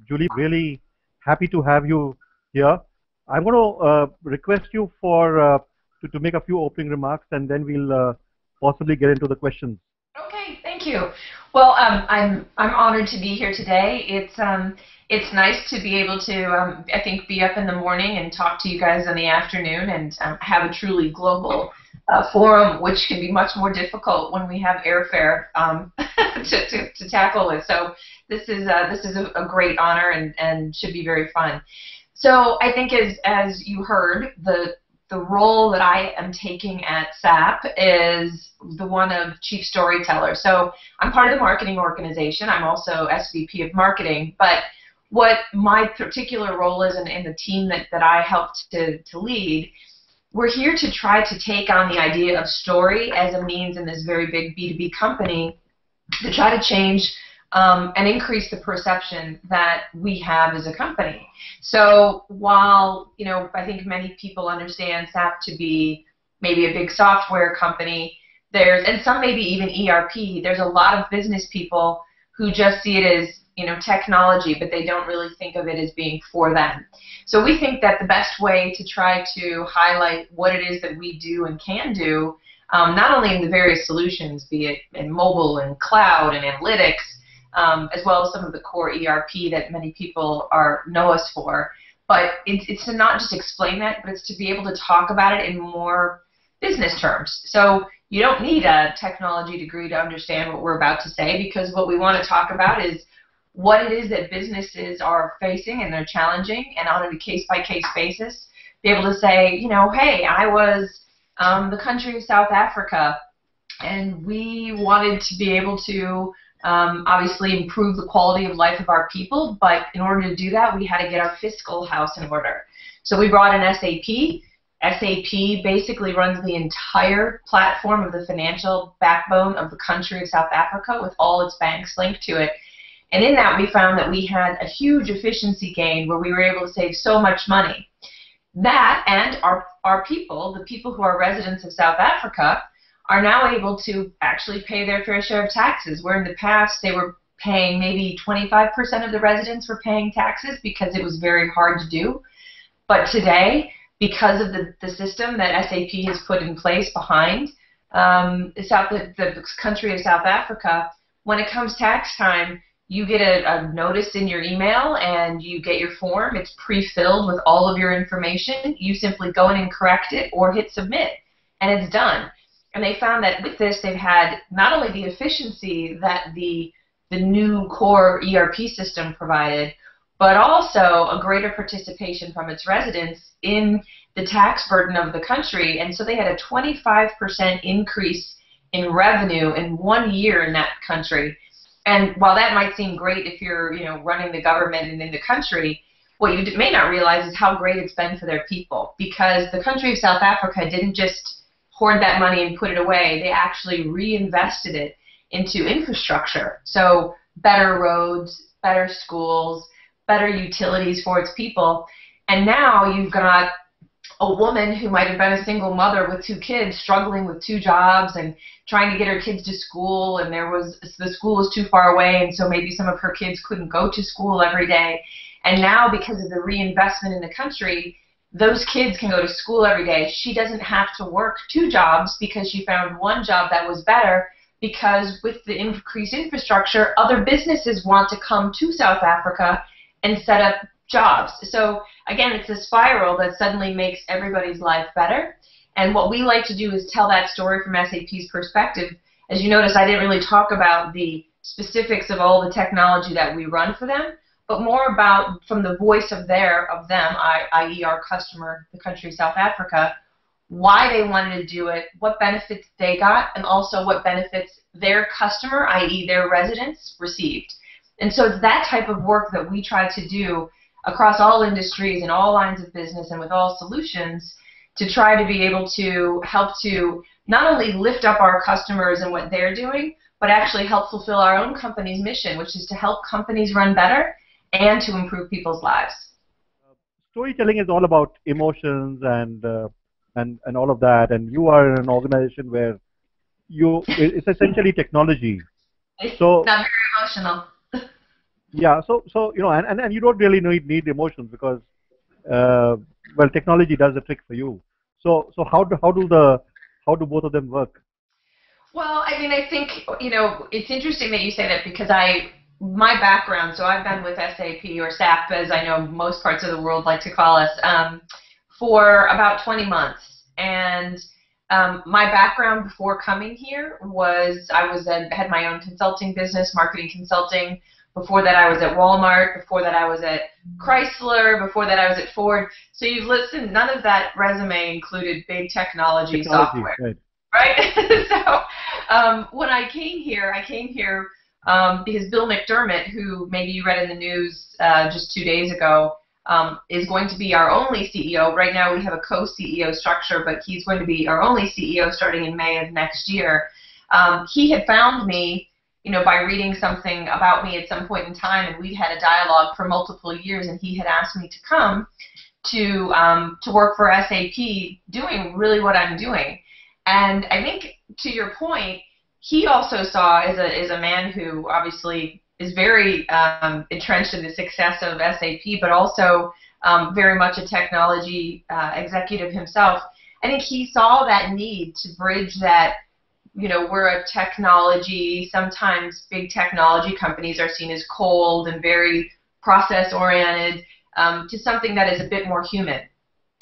Julie, really happy to have you here. I'm going to request you for to make a few opening remarks, and then we'll possibly get into the questions. Okay, thank you. Well, I'm honored to be here today. It's nice to be able to I think be up in the morning and talk to you guys in the afternoon and have a truly global forum, which can be much more difficult when we have airfare to tackle it. So this is a great honor and should be very fun. So I think as you heard, the role that I am taking at SAP is the one of chief storyteller. So I'm part of the marketing organization. I'm also SVP of marketing. But what my particular role is in the team that I helped to lead, we're here to try to take on the idea of story as a means in this very big B2B company to try to change and increase the perception that we have as a company. So while, I think many people understand SAP to be maybe a big software company, and some maybe even ERP, there's a lot of business people who just see it as, technology, but they don't really think of it as being for them. So we think that the best way to try to highlight what it is that we do and can do, not only in the various solutions, be it in mobile and cloud and analytics, as well as some of the core ERP that many people know us for. But it's to not just explain that, but it's to be able to talk about it in more business terms. So you don't need a technology degree to understand what we're about to say, because what we want to talk about is what it is that businesses are facing and they're challenging, and on a case-by-case basis, be able to say, hey, I was the country of South Africa, and we wanted to be able to obviously improve the quality of life of our people, but in order to do that, we had to get our fiscal house in order. So we brought in SAP. SAP basically runs the entire platform of the financial backbone of the country of South Africa with all its banks linked to it. And in that, we found that we had a huge efficiency gain where we were able to save so much money. That and our people, the people who are residents of South Africa, are now able to actually pay their fair share of taxes, where in the past they were paying maybe 25% of the residents were paying taxes because it was very hard to do. But today, because of the system that SAP has put in place behind the country of South Africa, when it comes tax time, you get a notice in your email and you get your form. It's pre-filled with all of your information. You simply go in and correct it or hit submit, and it's done. And they found that with this, they've had not only the efficiency that the new core ERP system provided, but also a greater participation from its residents in the tax burden of the country. And so they had a 25% increase in revenue in 1 year in that country. And while that might seem great if you're running the government and in the country, what you may not realize is how great it's been for their people, because the country of South Africa didn't just hoard that money and put it away. They actually reinvested it into infrastructure. So better roads, better schools, better utilities for its people. And now you've got a woman who might have been a single mother with 2 kids struggling with 2 jobs and trying to get her kids to school, and the school was too far away, and so maybe some of her kids couldn't go to school every day. And now, because of the reinvestment in the country, those kids can go to school every day. She doesn't have to work 2 jobs because she found one job that was better, because with the increased infrastructure, other businesses want to come to South Africa and set up jobs. So again, it's a spiral that suddenly makes everybody's life better. And what we like to do is tell that story from SAP's perspective. As you notice, I didn't really talk about the specifics of all the technology that we run for them, but more about from the voice of them, i.e. our customer, the country of South Africa, why they wanted to do it, what benefits they got, and also what benefits their customer, i.e. their residents, received. And so it's that type of work that we try to do across all industries and all lines of business and with all solutions, to try to be able to help to not only lift up our customers and what they're doing, but actually help fulfill our own company's mission, which is to help companies run better and to improve people's lives. Storytelling is all about emotions and all of that, and you are in an organization where it's essentially technology. It's not very emotional. Yeah. So you know, and you don't really need emotions because well, technology does the trick for you. So how do both of them work? Well, I mean, I think, it's interesting that you say that because my background, so I've been with SAP or SAP, as I know most parts of the world like to call us, for about 20 months. And my background before coming here was had my own consulting business, marketing consulting. Before that, I was at Walmart. Before that, I was at Chrysler. Before that, I was at Ford. So you've listened, none of that resume included big technology Technology, software. right? Right? So when I came here, because Bill McDermott, who maybe you read in the news just 2 days ago, is going to be our only CEO. Right now we have a co-CEO structure, but he's going to be our only CEO starting in May of next year. He had found me, by reading something about me at some point in time, and we'd had a dialogue for multiple years, and he had asked me to come to work for SAP doing really what I'm doing. And I think, to your point, he also saw, as a man who obviously is very entrenched in the success of SAP, but also very much a technology executive himself. I think he saw that need to bridge that, we're a technology, sometimes big technology companies are seen as cold and very process-oriented, to something that is a bit more human.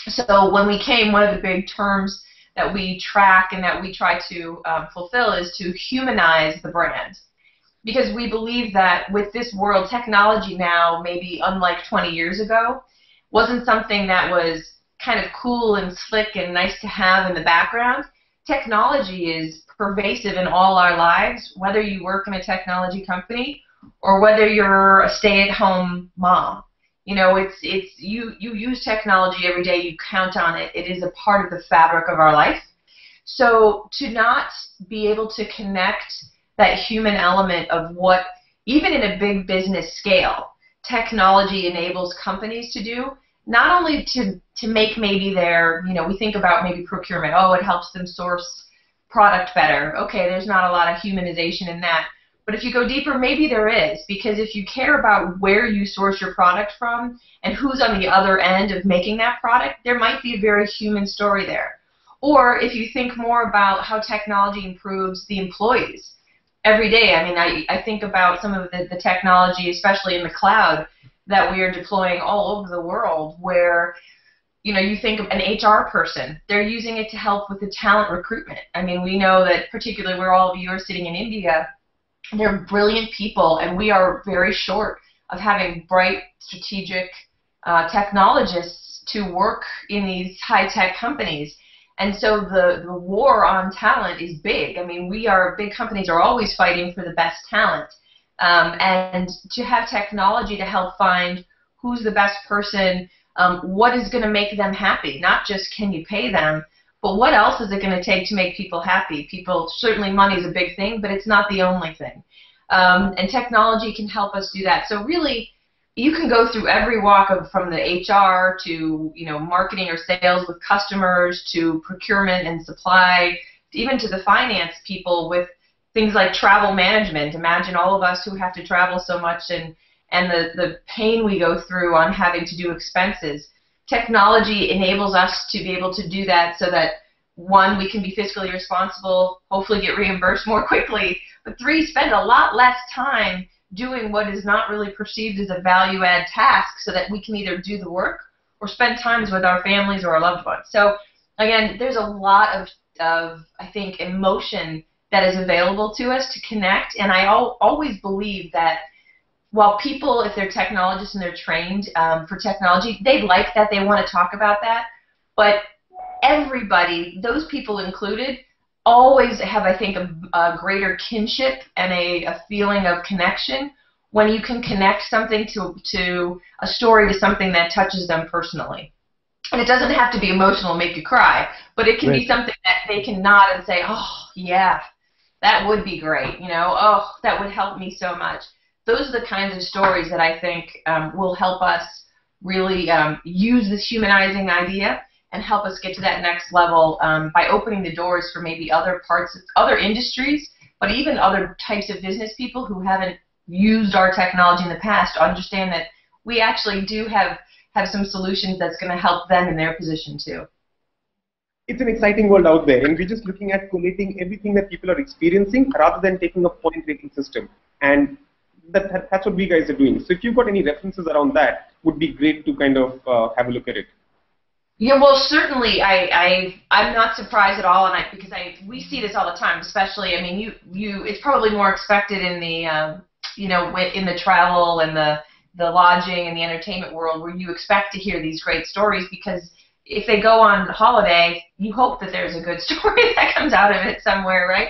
So when we came, one of the big terms that we track and that we try to fulfill is to humanize the brand. Because we believe that with this world, technology now, maybe unlike 20 years ago, wasn't something that was kind of cool and slick and nice to have in the background. Technology is pervasive in all our lives, whether you work in a technology company or whether you're a stay-at-home mom. You use technology every day, you count on it, it is a part of the fabric of our life. So to not be able to connect that human element of what, even in a big business scale, technology enables companies to do, not only to make maybe their, we think about maybe procurement, oh, it helps them source product better. Okay, there's not a lot of humanization in that. But if you go deeper, maybe there is, because if you care about where you source your product from and who's on the other end of making that product, there might be a very human story there. Or if you think more about how technology improves the employees every day. I mean, I think about some of the technology, especially in the cloud, that we are deploying all over the world where, you think of an HR person, they're using it to help with the talent recruitment. I mean, we know that particularly where all of you are sitting in India, they're brilliant people, and we are very short of having bright, strategic technologists to work in these high-tech companies. And so the war on talent is big. I mean, big companies are always fighting for the best talent. And to have technology to help find who's the best person, what is going to make them happy, not just can you pay them, but what else is it going to take to make people happy? Certainly money is a big thing, but it's not the only thing. And technology can help us do that. So really, you can go through every walk from the HR to marketing or sales with customers, to procurement and supply, even to the finance people with things like travel management. Imagine all of us who have to travel so much and the pain we go through on having to do expenses. Technology enables us to be able to do that so that, one, we can be fiscally responsible, hopefully get reimbursed more quickly, but three, spend a lot less time doing what is not really perceived as a value-add task so that we can either do the work or spend times with our families or our loved ones. So again, there's a lot of I think, emotion that is available to us to connect, and I always believe that while people, if they're technologists and they're trained for technology, they like that, they want to talk about that, but everybody, those people included, always have, I think, a greater kinship and a feeling of connection when you can connect something to a story, to something that touches them personally. And it doesn't have to be emotional, make you cry, but it can be something that they can nod and say, oh, yeah, that would be great, oh, that would help me so much. Those are the kinds of stories that I think will help us really use this humanizing idea and help us get to that next level by opening the doors for maybe other industries, but even other types of business people who haven't used our technology in the past understand that we actually do have some solutions that's going to help them in their position too. It's an exciting world out there, and we're just looking at collating everything that people are experiencing rather than taking a point rating system. And that's what we guys are doing. So if you've got any references around that, would be great to kind of have a look at it. Yeah, well, certainly, I'm not surprised at all, and because we see this all the time. Especially, I mean, it's probably more expected in the in the travel and the lodging and the entertainment world, where you expect to hear these great stories, because if they go on holiday, you hope that there's a good story that comes out of it somewhere, right?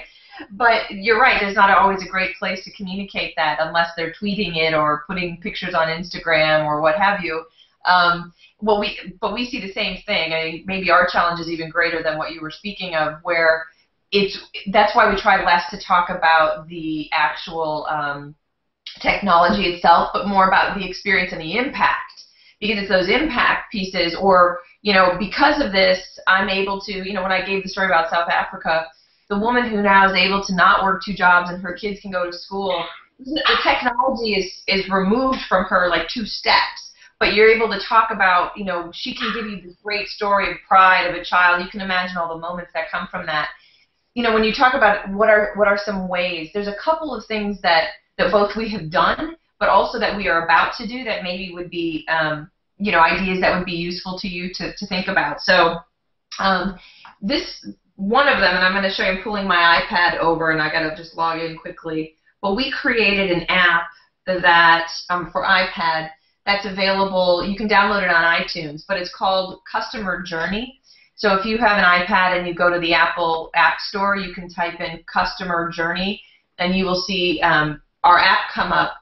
But you're right, there's not always a great place to communicate that unless they're tweeting it or putting pictures on Instagram or what have you. But we see the same thing. I mean, maybe our challenge is even greater than what you were speaking of, where that's why we try less to talk about the actual technology itself, but more about the experience and the impact. Because it's those impact pieces, or, because of this, I'm able to, when I gave the story about South Africa, the woman who now is able to not work 2 jobs and her kids can go to school, the technology is removed from her like 2 steps. But you're able to talk about, she can give you this great story of pride of a child. You can imagine all the moments that come from that. When you talk about what are some ways, there's a couple of things that both we have done, but also that we are about to do that maybe would be, ideas that would be useful to you to think about. So this one of them, and I'm going to show you, I'm pulling my iPad over, and I got to just log in quickly. But we created an app that for iPad that's available. You can download it on iTunes, but it's called Customer Journey. So if you have an iPad and you go to the Apple App Store, you can type in Customer Journey, and you will see our app come up.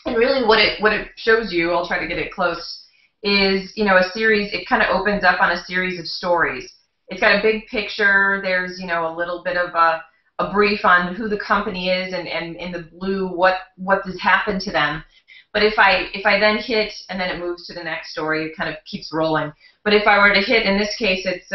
And really what it shows you, I'll try to get it close, is a series. It kind of opens up on a series of stories. It's got a big picture. There's a little bit of a brief on who the company is, and in the blue what has happened to them. But if I then hit, and then it moves to the next story, it kind of keeps rolling. But if I were to hit, in this case, it's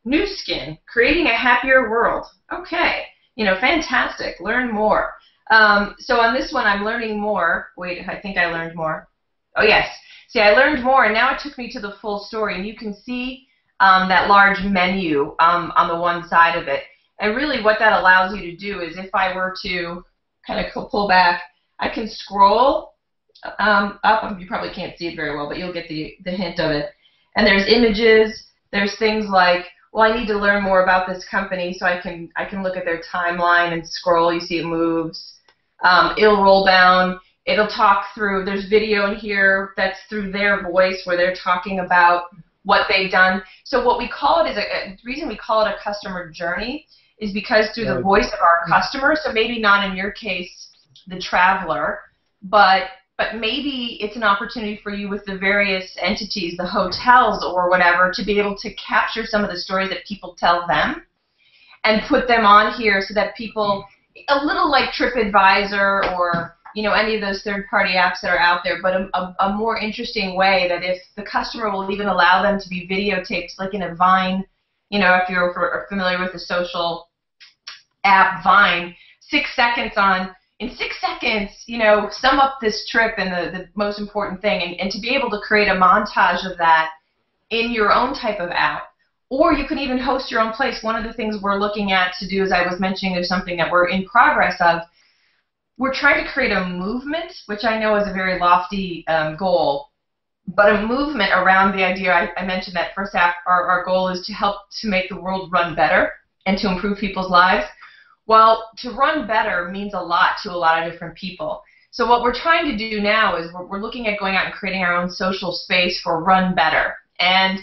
Nu Skin, creating a happier world. Okay, fantastic. Learn more. So on this one, I'm learning more. Wait, I think I learned more. Oh yes. See, I learned more, and now it took me to the full story, and you can see that large menu on the one side of it. And really, what that allows you to do is, if I were to kind of pull back, I can scroll up. You probably can't see it very well, but you'll get the hint of it. And there's images. There's things like, well, I need to learn more about this company, so I can look at their timeline and scroll. You see it moves. It'll roll down. It'll talk through. There's video in here that's through their voice, where they're talking about what they've done. So what we call it is the reason we call it a customer journey is because through the voice of our customer. So maybe not in your case the traveler, but maybe it's an opportunity for you with the various entities, the hotels or whatever, to be able to capture some of the stories that people tell them and put them on here, so that people, a little like TripAdvisor or any of those third-party apps that are out there, but a more interesting way, that if the customer will even allow them to be videotaped, like in a Vine, if you're familiar with the social app Vine, 6 seconds on. In 6 seconds, sum up this trip and the most important thing, and to be able to create a montage of that in your own type of app. Or you can even host your own place. One of the things we're looking at to do, as I was mentioning, is something that we're in progress of. We're trying to create a movement, which I know is a very lofty goal, but a movement around the idea. I mentioned that first app, our goal is to help to make the world run better and to improve people's lives. Well, to run better means a lot to a lot of different people. So what we're trying to do now is we're looking at going out and creating our own social space for Run Better. And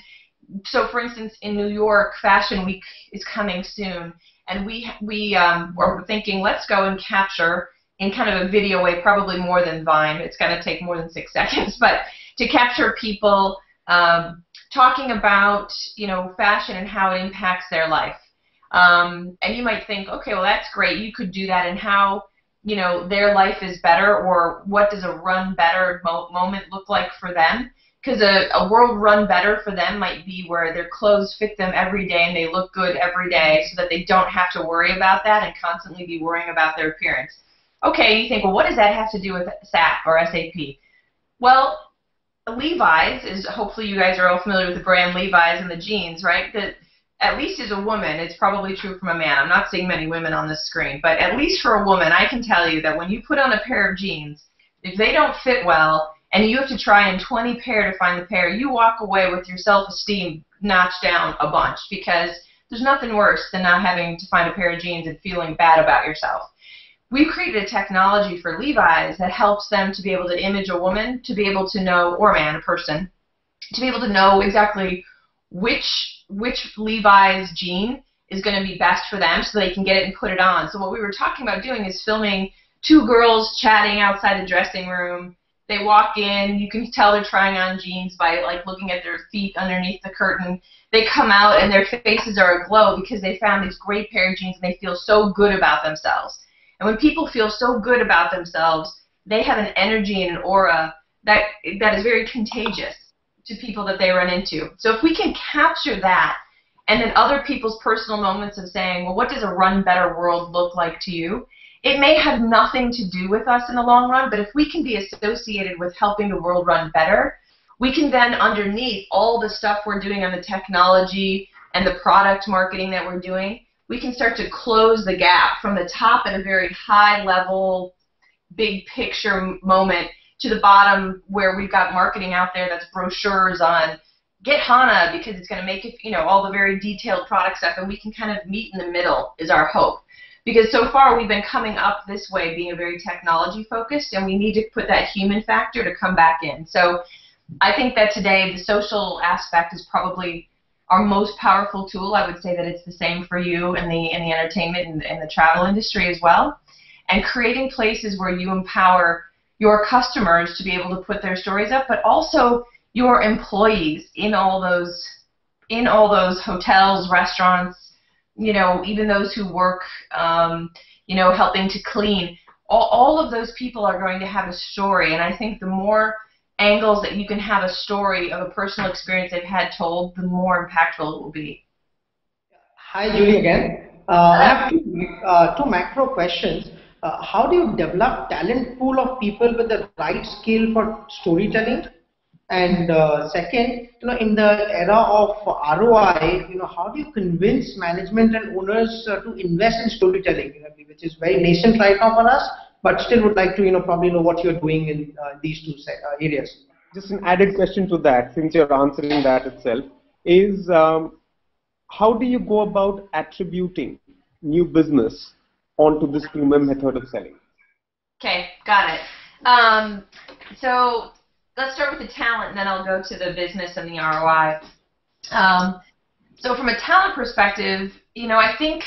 so, for instance, in New York, Fashion Week is coming soon, and we're thinking, let's go and capture in kind of a video way, probably more than Vine. It's going to take more than 6 seconds, but to capture people talking about fashion and how it impacts their life. And you might think, okay, well, that's great. You could do that, and how their life is better, or what does a run better moment look like for them? Because a world run better for them might be where their clothes fit them every day and they look good every day, so that they don't have to worry about that and constantly be worrying about their appearance. Okay, you think, well, what does that have to do with SAP or SAP? Well, Levi's is, hopefully you guys are all familiar with the brand Levi's and the jeans, right? That at least as a woman, it's probably true from a man. I'm not seeing many women on this screen, but at least for a woman, I can tell you that when you put on a pair of jeans, if they don't fit well, and you have to try in 20 pair to find the pair, you walk away with your self-esteem notched down a bunch, because there's nothing worse than not having to find a pair of jeans and feeling bad about yourself. We've created a technology for Levi's that helps them to be able to image a woman, to be able to know, or a man, a person, to be able to know exactly which Levi's jean is going to be best for them so they can get it and put it on. So what we were talking about doing is filming two girls chatting outside the dressing room. They walk in, you can tell they're trying on jeans by like looking at their feet underneath the curtain. They come out and their faces are aglow because they found these great pair of jeans and they feel so good about themselves. And when people feel so good about themselves, they have an energy and an aura that is very contagious to people that they run into. So if we can capture that, and then other people's personal moments of saying, well, what does a run better world look like to you? It may have nothing to do with us in the long run, but if we can be associated with helping the world run better, we can then, underneath all the stuff we're doing on the technology and the product marketing that we're doing, we can start to close the gap from the top at a very high level, big picture moment to the bottom where we've got marketing out there that's brochures on get HANA because it's going to make it, you know, all the very detailed product stuff, and we can kind of meet in the middle is our hope. Because so far we've been coming up this way being a very technology focused, and we need to put that human factor to come back in. So I think that today the social aspect is probably our most powerful tool. I would say that it's the same for you in the entertainment and the travel industry as well. And creating places where you empower your customers to be able to put their stories up, but also your employees in all those hotels, restaurants, you know, even those who work, you know, helping to clean. All of those people are going to have a story, and I think the more angles that you can have a story of a personal experience they've had told, the more impactful it will be. Hi, Julie again. I have two macro questions. How do you develop talent pool of people with the right skill for storytelling? And second, you know, in the era of ROI, you know, how do you convince management and owners to invest in storytelling, you know, which is very nascent right now for us, but still would like to, you know, probably know what you're doing in these two areas. Just an added question to that, since you're answering that itself, is how do you go about attributing new business onto this premium method of selling? Okay, got it. So let's start with the talent, and then I'll go to the business and the ROI. So from a talent perspective, you know, I think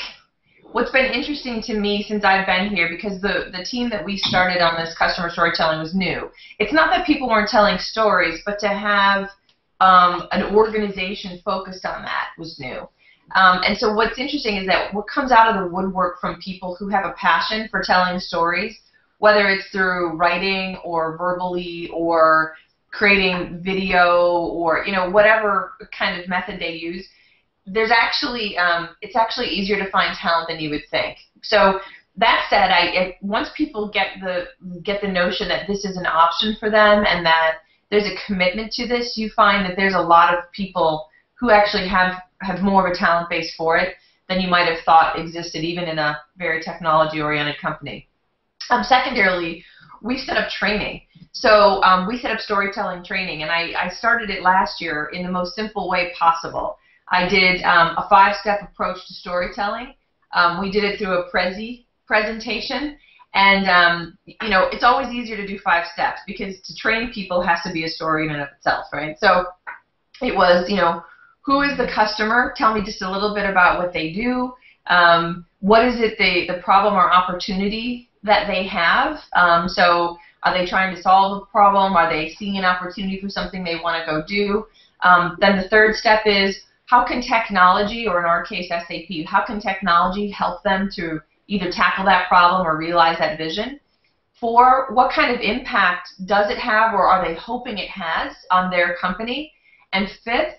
what's been interesting to me since I've been here, because the team that we started on this customer storytelling was new. It's not that people weren't telling stories, but to have an organization focused on that was new. And so what's interesting is that what comes out of the woodwork from people who have a passion for telling stories, whether it's through writing or verbally or creating video or, you know, whatever kind of method they use, there's actually it's actually easier to find talent than you would think. So that said, once people get the notion that this is an option for them and that there's a commitment to this, you find that there's a lot of people who actually have more of a talent base for it than you might have thought existed, even in a very technology-oriented company. Secondarily, we set up training. So we set up storytelling training, and I started it last year in the most simple way possible. I did a 5-step approach to storytelling. We did it through a presentation, and you know, it's always easier to do 5 steps because to train people has to be a story in and of itself, right? So it was, you know, who is the customer? Tell me just a little bit about what they do. What is it the problem or opportunity that they have? So are they trying to solve a problem? Are they seeing an opportunity for something they want to go do? Then the 3rd step is, how can technology, or in our case SAP, how can technology help them to either tackle that problem or realize that vision? 4, what kind of impact does it have, or are they hoping it has on their company? And 5th,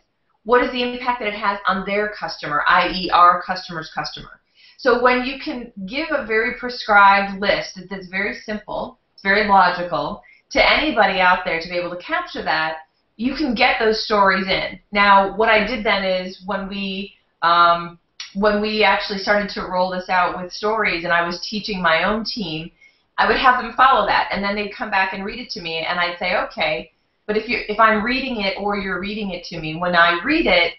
what is the impact that it has on their customer, i.e. our customer's customer? So when you can give a very prescribed list that's very simple, it's very logical, to anybody out there to be able to capture that, you can get those stories in. Now, what I did then is when we actually started to roll this out with stories and I was teaching my own team, I would have them follow that, and then they'd come back and read it to me, and I'd say, okay, but if I'm reading it or you're reading it to me, when I read it,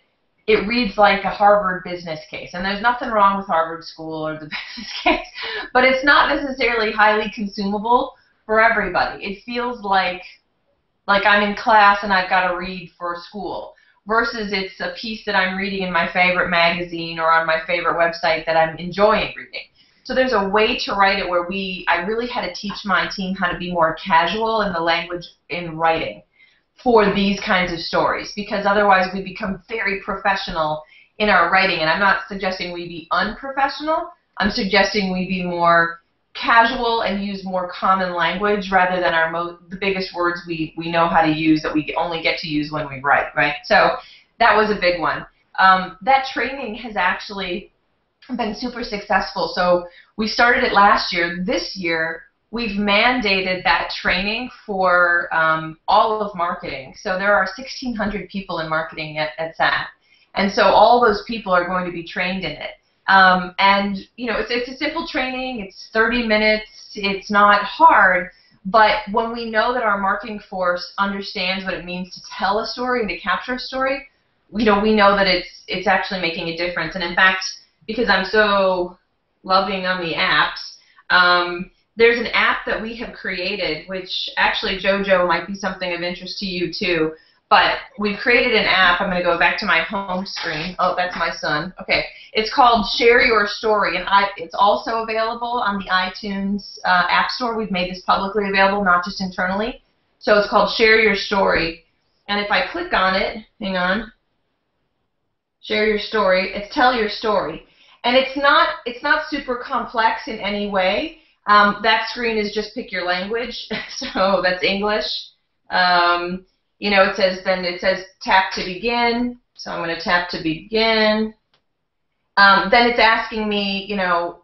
it reads like a Harvard business case, and there's nothing wrong with Harvard School or the business case, but it's not necessarily highly consumable for everybody. It feels like I'm in class and I've got to read for school, versus it's a piece that I'm reading in my favorite magazine or on my favorite website that I'm enjoying reading. So there's a way to write it where I really had to teach my team how to be more casual in the language in writing for these kinds of stories, because otherwise we become very professional in our writing. And I'm not suggesting we be unprofessional. I'm suggesting we be more casual and use more common language rather than the biggest words we know how to use that we only get to use when we write, right? So that was a big one. That training has actually been super successful. So we started it last year. This year, we've mandated that training for all of marketing. So there are 1,600 people in marketing at SAP. And so all those people are going to be trained in it. And, you know, it's a simple training. It's 30 minutes. It's not hard. But when we know that our marketing force understands what it means to tell a story and to capture a story, you know, we know that it's actually making a difference. And in fact, because I'm so loving on the apps, there's an app that we have created, which actually, JoJo, might be something of interest to you too. But we've created an app. I'm going to go back to my home screen. Oh, that's my son. Okay. It's called Share Your Story, and it's also available on the iTunes App Store. We've made this publicly available, not just internally. So it's called Share Your Story. And if I click on it, hang on, Share Your Story, it's Tell Your Story. And it's not super complex in any way. That screen is just pick your language. So that's English. You know, it says tap to begin. So I'm going to tap to begin. Then it's asking me, you know,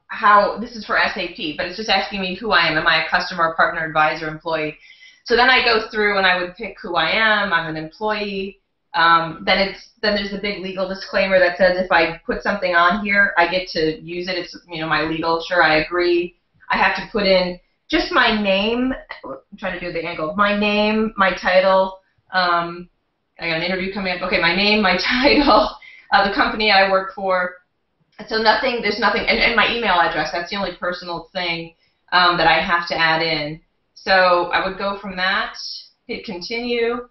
this is for SAP, but it's just asking me who I am. Am I a customer, partner, advisor, employee? So then I go through and I would pick who I am. I'm an employee. Then there's a big legal disclaimer that says if I put something on here, I get to use it. It's, you know, my legal. Sure, I agree. I have to put in just my name. I'm trying to do the angle. My name, my title. I got an interview coming up. Okay, my name, my title, the company I work for. So there's nothing, and my email address. That's the only personal thing that I have to add in. So I would go from that, hit continue,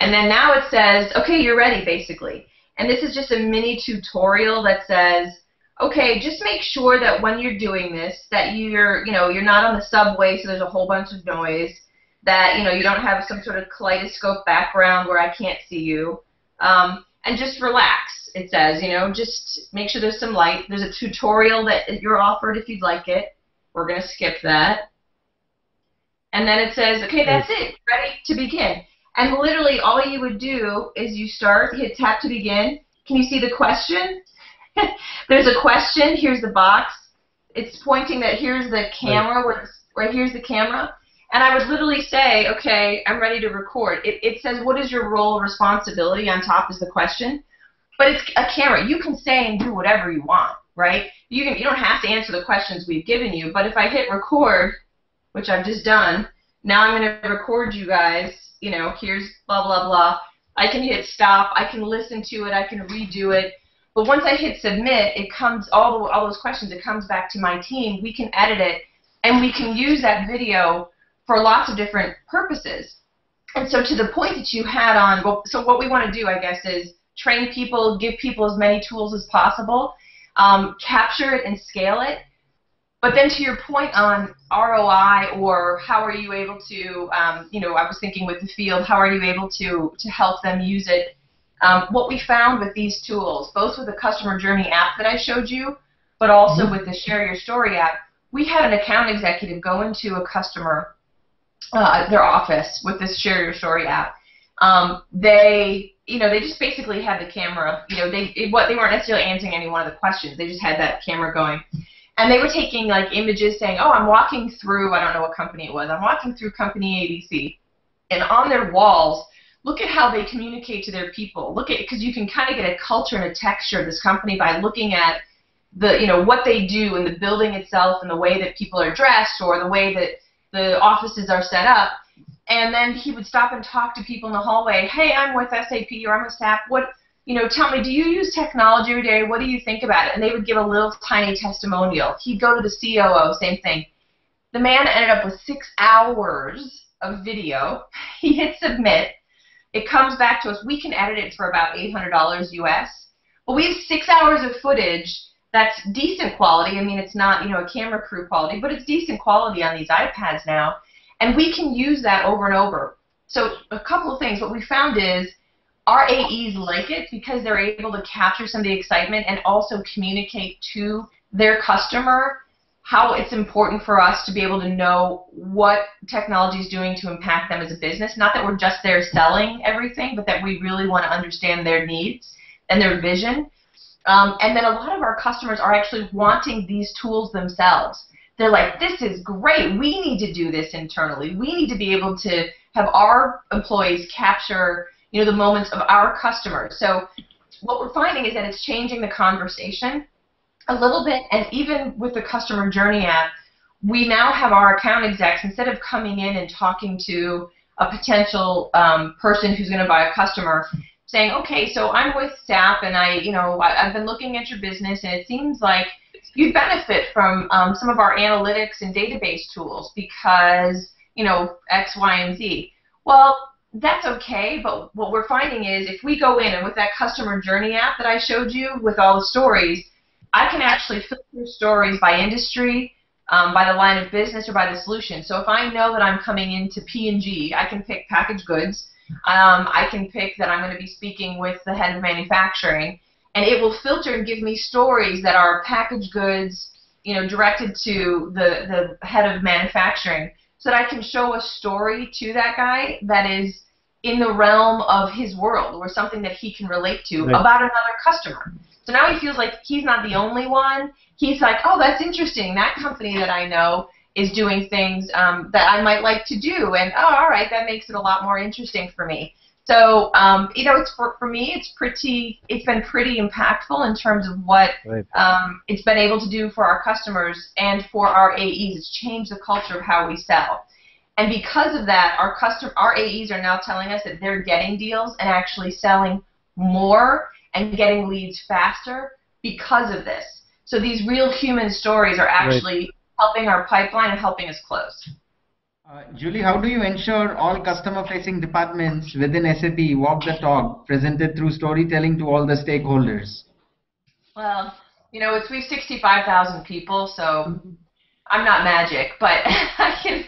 and then now it says, okay, you're ready, basically. And this is just a mini tutorial that says, okay, just make sure that when you're doing this, that you're not on the subway, so there's a whole bunch of noise, that, you know, you don't have some sort of kaleidoscope background where I can't see you, and just relax. It says, you know, just make sure there's some light. There's a tutorial that you're offered if you'd like it. We're going to skip that. And then it says, okay, that's it, ready to begin. And literally all you would do is you hit tap to begin. Can you see the question? There's a question. Here's the box. It's pointing that here's the camera. Right here's the camera. And I would literally say, okay, I'm ready to record. It says, what is your role or responsibility? On top is the question. But it's a camera. You can say and do whatever you want, right? You don't have to answer the questions we've given you. But if I hit record, which I've just done, now I'm going to record you guys. You know, here's blah, blah, blah. I can hit stop. I can listen to it. I can redo it. But once I hit submit, it comes, all those questions, it comes back to my team. We can edit it, and we can use that video for lots of different purposes. And so to the point that you had on, well, so what we want to do, I guess, is train people, give people as many tools as possible, capture it and scale it. But then to your point on ROI, or how are you able to, you know, I was thinking with the field, how are you able to help them use it? What we found with these tools, both with the customer journey app that I showed you, but also with the Share Your Story app, we had an account executive go into a customer, their office with this Share Your Story app. they just basically had the camera, they weren't necessarily answering any one of the questions. They just had that camera going. And they were taking like images saying, oh, I'm walking through, I don't know what company it was, I'm walking through company ABC. And on their walls, look at how they communicate to their people. Because you can kind of get a culture and a texture of this company by looking at what they do in the building itself and the way that people are dressed or the way that the offices are set up. And then he would stop and talk to people in the hallway. Hey, I'm with SAP or I'm with SAP. Tell me, do you use technology every day? What do you think about it? And they would give a little tiny testimonial. He'd go to the COO, same thing. The man ended up with 6 hours of video. He hit submit. It comes back to us. We can edit it for about $800 US. But we have 6 hours of footage that's decent quality. I mean, it's not, a camera crew quality, but it's decent quality on these iPads now. And we can use that over and over. So a couple of things. What we found is our AEs like it because they're able to capture some of the excitement and also communicate to their customer how it's important for us to be able to know what technology is doing to impact them as a business. Not that we're just there selling everything, but that we really want to understand their needs and their vision. And then a lot of our customers are actually wanting these tools themselves. They're like, this is great. We need to do this internally. We need to be able to have our employees capture, the moments of our customers. So what we're finding is that it's changing the conversation a little bit. And even with the customer journey app, we now have our account execs, instead of coming in and talking to a potential person who's going to buy a customer, saying, okay, so I'm with SAP and I've been looking at your business and it seems like you'd benefit from some of our analytics and database tools because, X, Y, and Z. Well, that's okay, but what we're finding is if we go in and with that customer journey app that I showed you with all the stories, I can actually filter stories by industry, by the line of business, or by the solution. So if I know that I'm coming into P&G, I can pick packaged goods. I can pick that I'm going to be speaking with the head of manufacturing, and it will filter and give me stories that are packaged goods, directed to the head of manufacturing, so that I can show a story to that guy that is in the realm of his world or something that he can relate to about another customer. So now he feels like he's not the only one. He's like, oh, that's interesting. That company that I know is doing things that I might like to do, and oh, all right, that makes it a lot more interesting for me. So it's for me, it's been pretty impactful in terms of what it's been able to do for our customers and for our AEs. It's changed the culture of how we sell, and because of that, our AEs are now telling us that they're getting deals and actually selling more and getting leads faster because of this. So these real human stories are actually helping our pipeline and helping us close. Julie, how do you ensure all customer-facing departments within SAP walk the talk, presented through storytelling to all the stakeholders? Well, we have 65,000 people, so I'm not magic, but I can.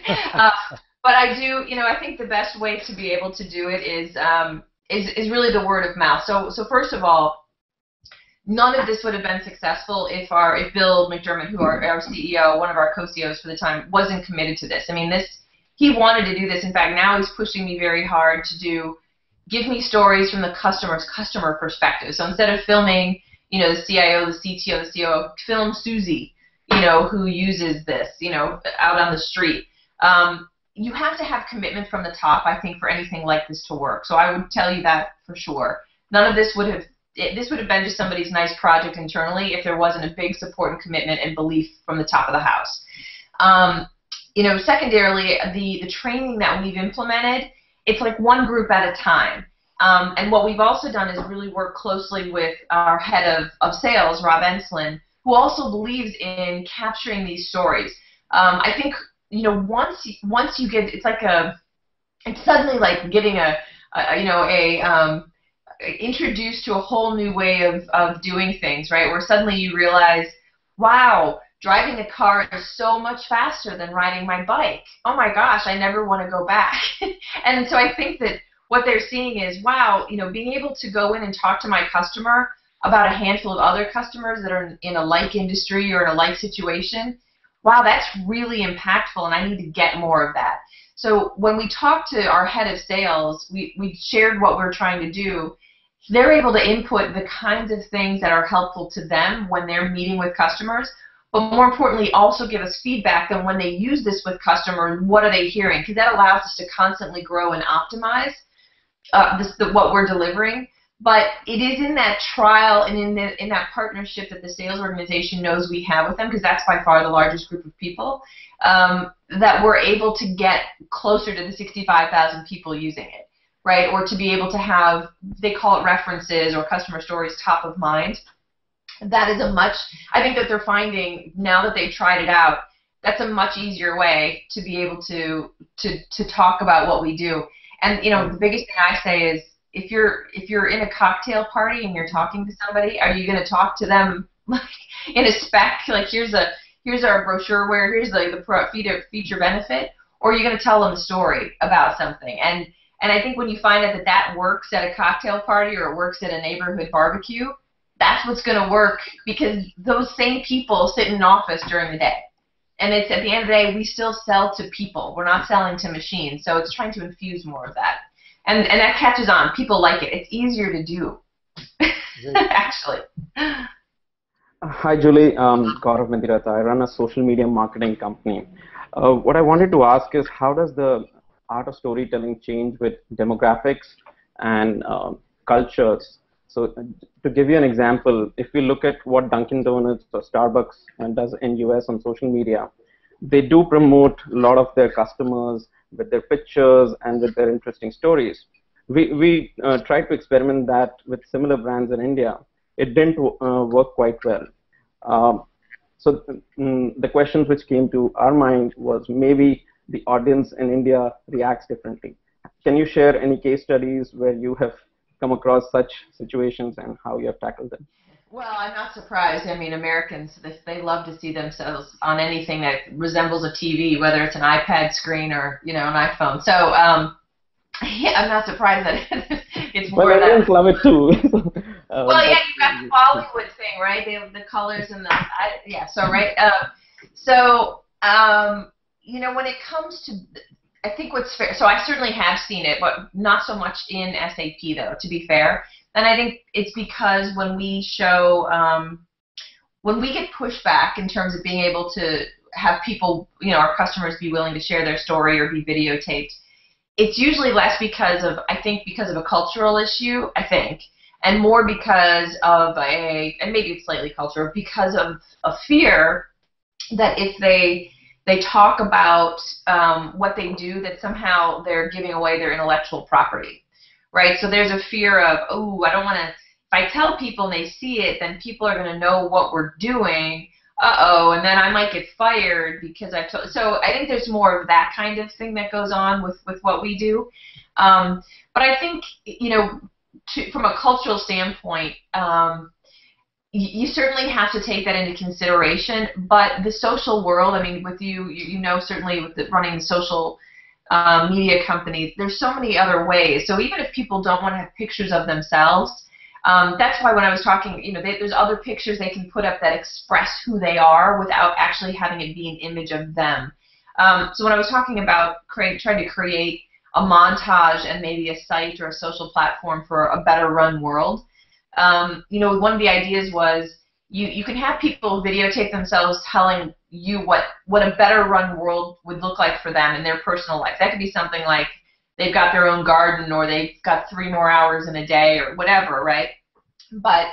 But I do. I think the best way to be able to do it is really the word of mouth. So first of all, none of this would have been successful if Bill McDermott, who our CEO, one of our co-CEOs for the time, wasn't committed to this. I mean, he wanted to do this. In fact, now he's pushing me very hard to give me stories from the customer perspective. So instead of filming, the CIO, the CTO, the COO, film Susie, who uses this, out on the street. You have to have commitment from the top, I think, for anything like this to work. So I would tell you that for sure. None of this would have been just somebody's nice project internally if there wasn't a big support and commitment and belief from the top of the house. Secondarily, the training that we've implemented, it's like one group at a time. And what we've also done is really work closely with our head of sales, Rob Enslin, who also believes in capturing these stories. I think, once you get, it's suddenly like getting introduced to a whole new way of doing things, right? Where suddenly you realize, wow, driving a car is so much faster than riding my bike. Oh my gosh, I never want to go back. And so I think that what they're seeing is, wow, being able to go in and talk to my customer about a handful of other customers that are in a like industry or in a like situation, wow, that's really impactful and I need to get more of that. So when we talked to our head of sales, we shared what we're trying to do. They're able to input the kinds of things that are helpful to them when they're meeting with customers, but more importantly also give us feedback on when they use this with customers, what are they hearing, because that allows us to constantly grow and optimize what we're delivering. But it is in that trial and in that partnership that the sales organization knows we have with them, because that's by far the largest group of people, that we're able to get closer to the 65,000 people using it, right? Or to be able to have, they call it references or customer stories top of mind. That is I think that they're finding now that they've tried it out, that's a much easier way to be able to talk about what we do. And the biggest thing I say is, if you're in a cocktail party and you're talking to somebody, are you going to talk to them like in a spec, like here's our brochure, here's the feature benefit, or are you going to tell them a story about something? And I think when you find out that works at a cocktail party or it works at a neighborhood barbecue, that's what's going to work, because those same people sit in an office during the day. And it's at the end of the day, we still sell to people. We're not selling to machines. So it's trying to infuse more of that. And that catches on. People like it. It's easier to do, actually. Hi, Julie. Gaurav Mandirata. I run a social media marketing company. What I wanted to ask is, how does the art of storytelling change with demographics and cultures? So to give you an example, if we look at what Dunkin' Donuts or Starbucks does in US on social media, they do promote a lot of their customers with their pictures and with their interesting stories. We tried to experiment that with similar brands in India. It didn't work quite well. So the questions which came to our mind was, maybe the audience in India reacts differently. Can you share any case studies where you have come across such situations and how you have tackled them? Well, I'm not surprised. I mean, Americans, they love to see themselves on anything that resembles a TV, whether it's an iPad screen or, an iPhone. So, yeah, I'm not surprised that it's more of that. Americans love it too. Well, yeah, you've got the Bollywood thing, right? They have the colors and yeah, so, right. When it comes to, I think what's fair, so I certainly have seen it, but not so much in SAP, though, to be fair. And I think it's because when we show, when we get pushback in terms of being able to have people, our customers be willing to share their story or be videotaped, it's usually less because of a cultural issue, and more because of and maybe it's slightly cultural, because of a fear that if they talk about what they do, that somehow they're giving away their intellectual property. Right, so there's a fear of, I don't want to, if I tell people and they see it, then people are going to know what we're doing, and then I might get fired because I've told. So I think there's more of that kind of thing that goes on with what we do. But I think, from a cultural standpoint, you certainly have to take that into consideration, but the social world, with you, certainly with running the social media companies, there's so many other ways. So even if people don't want to have pictures of themselves, that's why when I was talking, there's other pictures they can put up that express who they are without actually having it be an image of them. So when I was talking about trying to create a montage and maybe a site or a social platform for a better run world, one of the ideas was you can have people videotape themselves telling you what a better run world would look like for them in their personal life. That could be something like they've got their own garden, or they've got 3 more hours in a day, or whatever, right? But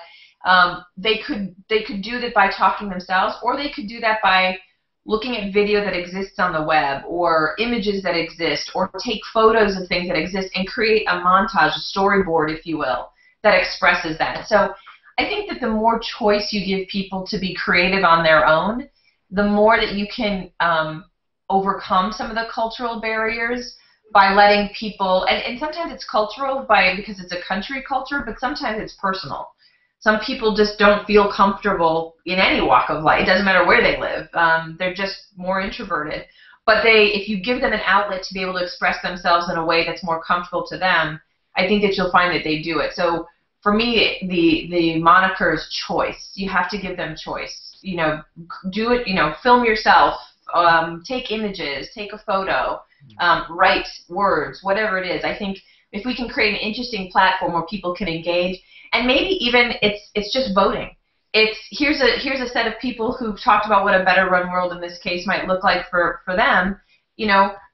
they could do that by talking themselves, or they could do that by looking at video that exists on the web, or images that exist, or take photos of things that exist and create a montage, a storyboard, if you will, that expresses that. So I think that the more choice you give people to be creative on their own, the more that you can overcome some of the cultural barriers by letting people, and sometimes it's cultural because it's a country culture, but sometimes it's personal. Some people just don't feel comfortable in any walk of life. It doesn't matter where they live. They're just more introverted. But if you give them an outlet to be able to express themselves in a way that's more comfortable to them, I think that you'll find that they do it. So for me, the moniker is choice. You have to give them choice. do it, film yourself, take images, take a photo, write words, whatever it is. I think if we can create an interesting platform where people can engage, and maybe even it's just voting. Here's a set of people who've talked about what a better run world in this case might look like for them.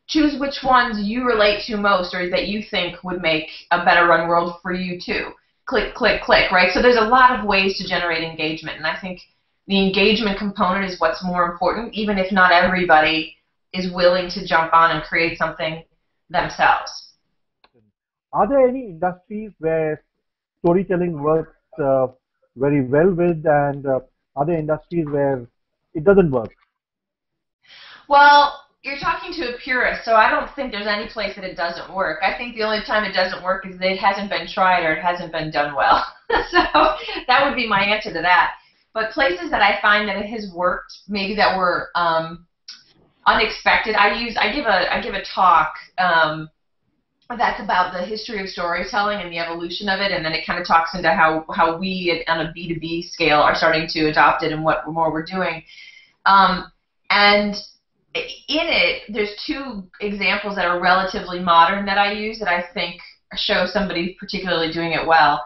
Choose which ones you relate to most, or that you think would make a better run world for you too. Click, click, click, right? So there's a lot of ways to generate engagement, and I think the engagement component is what's more important, even if not everybody is willing to jump on and create something themselves. Are there any industries where storytelling works very well with, and are there industries where it doesn't work? Well, you're talking to a purist, so I don't think there's any place that it doesn't work. I think the only time it doesn't work is that it hasn't been tried or it hasn't been done well. So that would be my answer to that. But places that I find that it has worked, maybe that were unexpected. I give a talk that's about the history of storytelling and the evolution of it, and then it kind of talks into how we on a B2B scale are starting to adopt it and what more we're doing. And in it, there's two examples that are relatively modern that I use that I think show somebody particularly doing it well.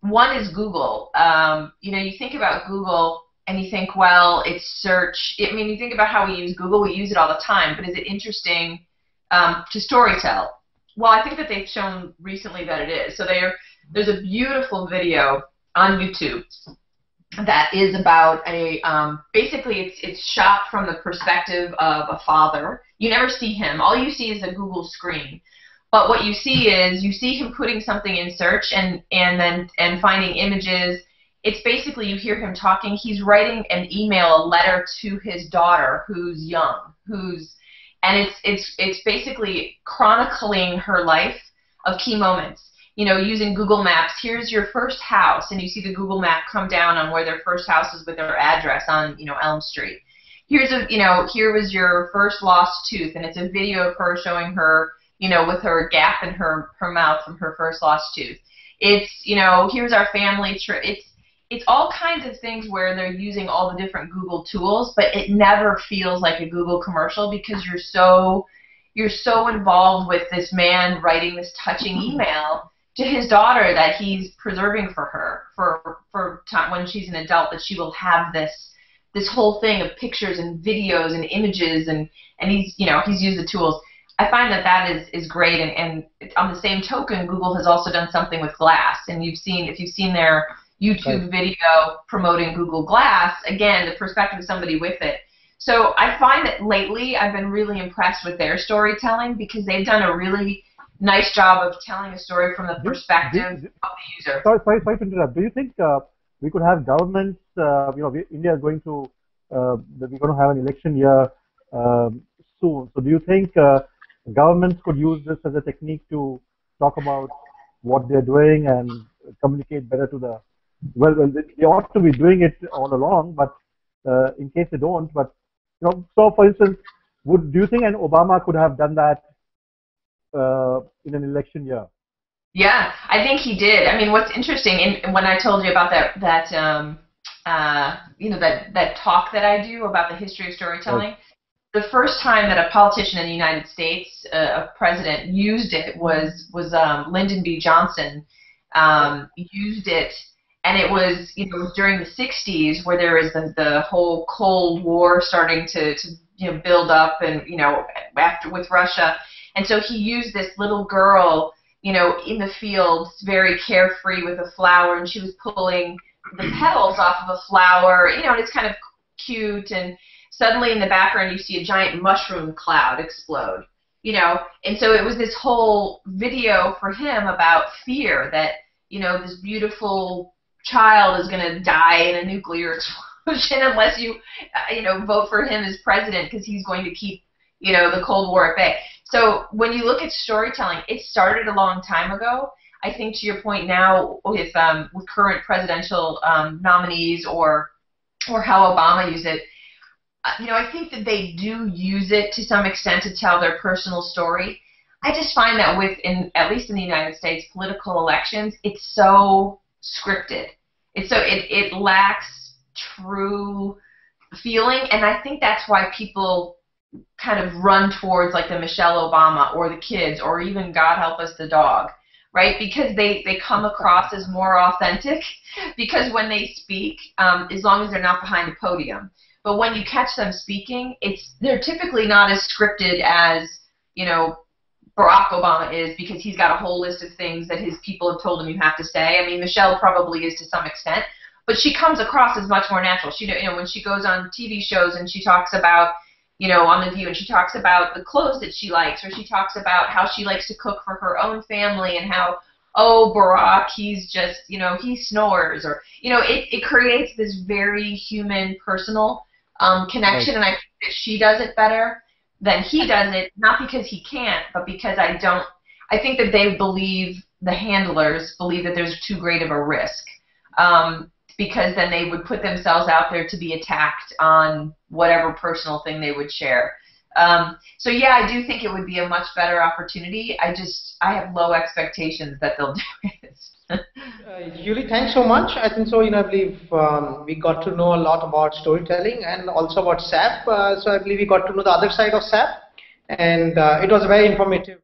One is Google. You think about Google and you think, well, it's search. I mean, you think about how we use Google. We use it all the time, but is it interesting to storytell? Well, I think that they've shown recently that it is. So there's a beautiful video on YouTube that is about basically it's shot from the perspective of a father. You never see him. All you see is a Google screen. But what you see is you see him putting something in search and finding images. It's basically you hear him talking. He's writing an email, a letter to his daughter who's young, and it's basically chronicling her life of key moments. Using Google Maps, here's your first house, and you see the Google map come down on where their first house is with their address on, Elm Street. Here was your first lost tooth, and it's a video of her showing her, with her gap in her mouth from her first lost tooth. It's, here's our family trip. It's all kinds of things where they're using all the different Google tools, but it never feels like a Google commercial because you're so involved with this man writing this touching email to his daughter that he's preserving for her for time when she's an adult, that she will have this whole thing of pictures and videos and images, and he's used the tools. I find that is great, and on the same token, Google has also done something with Glass, and if you've seen their YouTube video promoting Google Glass, again, the perspective of somebody with it. So I find that lately I've been really impressed with their storytelling because they've done a really nice job of telling a story from the perspective of the user. Sorry to interrupt. Do you think we could have governments? India is going to we're going to have an election year soon. So do you think governments could use this as a technique to talk about what they're doing and communicate better to the they ought to be doing it all along, but in case they don't, but so for instance, do you think an Obama could have done that in an election year? Yeah, I think he did. I mean, what's interesting, and when I told you about that talk that I do about the history of storytelling, right. The first time that a politician in the United States, a president, used it was Lyndon B. Johnson used it, and it was during the 60s where there was the whole Cold War starting to build up, and after with Russia. And so he used this little girl, in the fields, very carefree with a flower, and she was pulling the petals off of a flower, and it's kind of cute, and suddenly in the background you see a giant mushroom cloud explode, and so it was this whole video for him about fear that, this beautiful child is going to die in a nuclear explosion unless you, vote for him as president because he's going to keep, the Cold War at bay. So when you look at storytelling, it started a long time ago. I think to your point now with current presidential nominees or how Obama used it, I think that they do use it to some extent to tell their personal story. I just find that at least in the United States, political elections, it's so scripted. It lacks true feeling, and I think that's why people kind of run towards like the Michelle Obama or the kids or even God help us the dog, right? Because they come across as more authentic because when they speak, as long as they're not behind a podium, but when you catch them speaking, they're typically not as scripted as, you know, Barack Obama is, because he's got a whole list of things that his people have told him you have to say. I mean, Michelle probably is to some extent, but she comes across as much more natural. She, you know, when she goes on TV shows and she talks about, you know, on The View, and she talks about the clothes that she likes, or she talks about how she likes to cook for her own family and how, oh, Barack, he's just, you know, he snores, or, you know, it creates this very human, personal connection, and I think that she does it better than he does it, not because he can't, but because I think that they believe, the handlers believe that there's too great of a risk, because then they would put themselves out there to be attacked on whatever personal thing they would share. So yeah, I do think it would be a much better opportunity. I have low expectations that they'll do it. Julie, thanks so much. I think so, you know, I believe we got to know a lot about storytelling and also about SAP. So I believe we got to know the other side of SAP, and it was very informative.